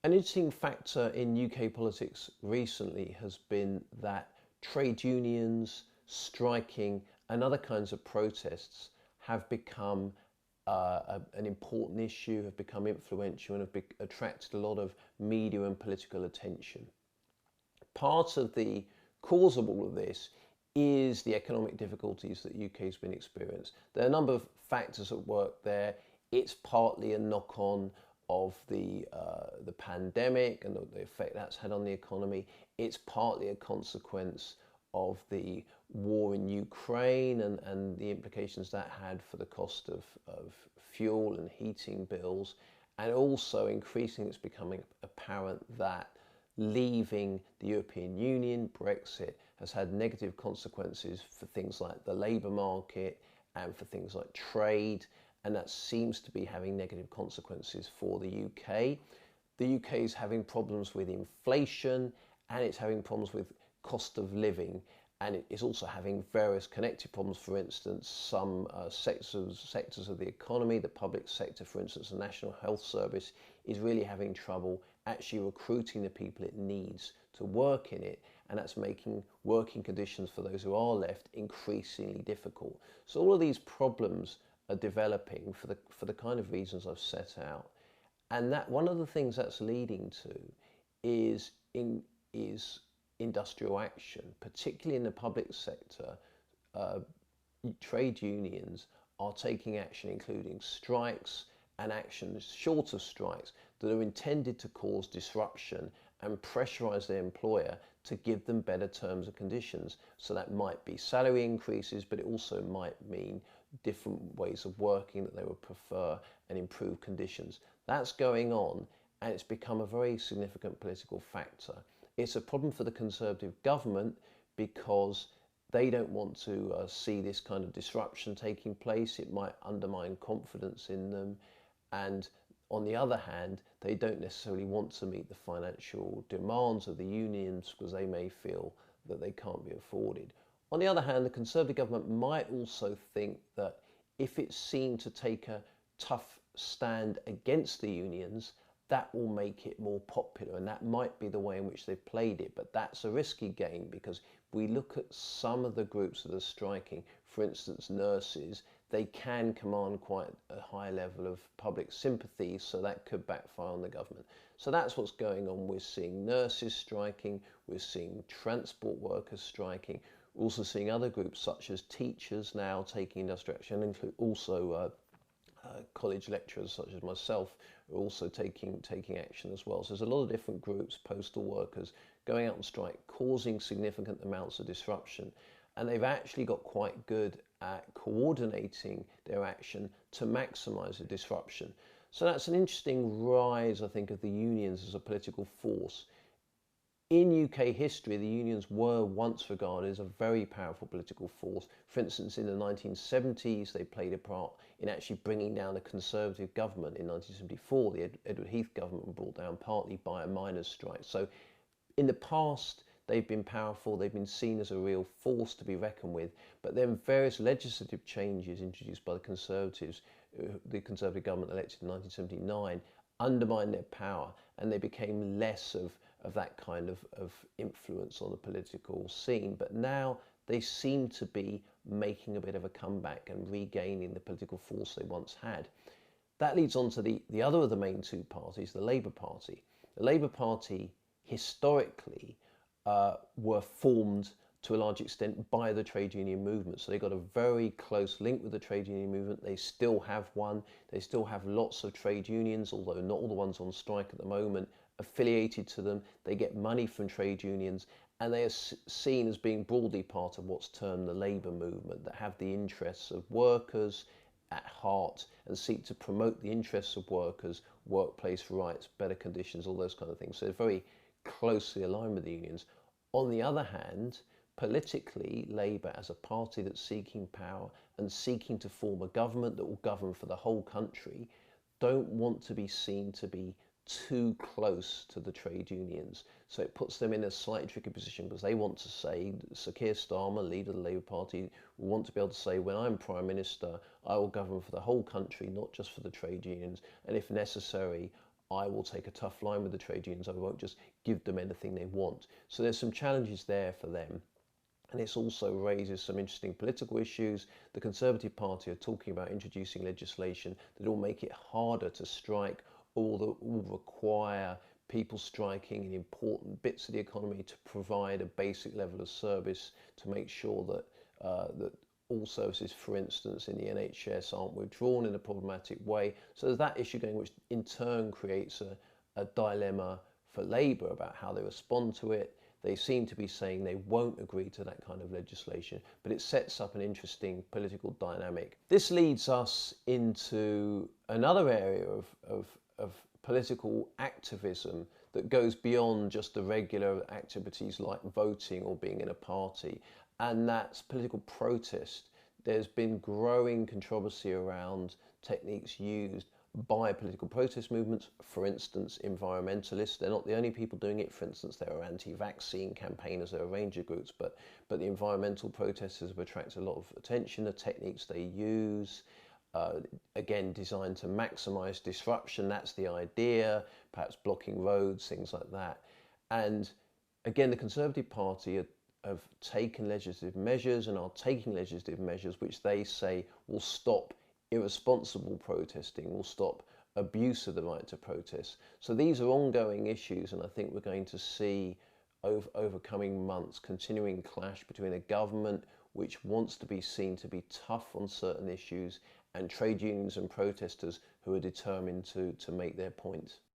An interesting factor in UK politics recently has been that trade unions, striking, and other kinds of protests have become an important issue, have become influential, and have attracted a lot of media and political attention. Part of the cause of all of this is the economic difficulties that the UK has been experiencing. There are a number of factors at work there. It's partly a knock-on of the pandemic and the effect that's had on the economy. It's partly a consequence of the war in Ukraine and the implications that had for the cost of fuel and heating bills. And also increasingly it's becoming apparent that leaving the European Union, Brexit, has had negative consequences for things like the labour market and for things like trade, and that seems to be having negative consequences for the UK. The UK is having problems with inflation, and it's having problems with cost of living, and it is also having various connected problems. For instance, some sectors of the economy, the public sector, for instance, the National Health Service, is really having trouble actually recruiting the people it needs to work in it, and that's making working conditions for those who are left increasingly difficult. So all of these problems are developing for the kind of reasons I've set out, and that one of the things that's leading to is industrial action, particularly in the public sector. Trade unions are taking action, including strikes and actions short of strikes that are intended to cause disruption and pressurise their employer to give them better terms and conditions. So that might be salary increases, but it also might mean different ways of working that they would prefer and improve conditions. That's going on, and it's become a very significant political factor. It's a problem for the Conservative government because they don't want to see this kind of disruption taking place. It might undermine confidence in them. And on the other hand, they don't necessarily want to meet the financial demands of the unions because they may feel that they can't be afforded. On the other hand, the Conservative government might also think that if it's seen to take a tough stand against the unions, that will make it more popular, and that might be the way in which they've played it. But that's a risky game, because if we look at some of the groups that are striking, for instance nurses, they can command quite a high level of public sympathy, so that could backfire on the government. So that's what's going on. We're seeing nurses striking, we're seeing transport workers striking, we're also seeing other groups such as teachers now taking industrial action, and also college lecturers such as myself are also taking action as well. So there's a lot of different groups, postal workers, going out on strike, causing significant amounts of disruption. And they've actually got quite good at coordinating their action to maximise the disruption. So that's an interesting rise, I think, of the unions as a political force. In UK history, the unions were once regarded as a very powerful political force. For instance, in the 1970s, they played a part in actually bringing down a Conservative government. In 1974, the Edward Heath government was brought down partly by a miners' strike. So in the past, they've been powerful, they've been seen as a real force to be reckoned with, but then various legislative changes introduced by the Conservative government elected in 1979 undermined their power, and they became less of that kind of influence on the political scene. But now they seem to be making a bit of a comeback and regaining the political force they once had. That leads on to the other of the main two parties, the Labour Party. The Labour Party historically were formed to a large extent by the trade union movement. So they got a very close link with the trade union movement. They still have one. They still have lots of trade unions, although not all the ones on strike at the moment, affiliated to them. They get money from trade unions, and they are seen as being broadly part of what's termed the labour movement, that have the interests of workers at heart and seek to promote the interests of workers, workplace rights, better conditions, all those kind of things. So they're very closely aligned with the unions. On the other hand, politically, Labour, as a party that's seeking power and seeking to form a government that will govern for the whole country, don't want to be seen to be too close to the trade unions. So it puts them in a slightly tricky position, because they want to say, Sir Keir Starmer, leader of the Labour Party, will want to be able to say, when I'm Prime Minister, I will govern for the whole country, not just for the trade unions, and if necessary, I will take a tough line with the trade unions. I won't just give them anything they want. So there's some challenges there for them. And this also raises some interesting political issues. The Conservative Party are talking about introducing legislation that will make it harder to strike, or that will require people striking in important bits of the economy to provide a basic level of service, to make sure that that all services, for instance, in the NHS aren't withdrawn in a problematic way. So there's that issue going, which in turn creates a dilemma for Labour about how they respond to it. They seem to be saying they won't agree to that kind of legislation, but it sets up an interesting political dynamic. This leads us into another area of political activism that goes beyond just the regular activities like voting or being in a party, and that's political protest. There's been growing controversy around techniques used by political protest movements. For instance, environmentalists, they're not the only people doing it. For instance, there are anti-vaccine campaigners, there are a range of groups, but the environmental protesters have attracted a lot of attention. The techniques they use, again, designed to maximize disruption, that's the idea, perhaps blocking roads, things like that. And again, the Conservative Party have taken legislative measures and are taking legislative measures which they say will stop irresponsible protesting, will stop abuse of the right to protest. So these are ongoing issues, and I think we're going to see over coming months continuing clash between a government which wants to be seen to be tough on certain issues and trade unions and protesters who are determined to make their point.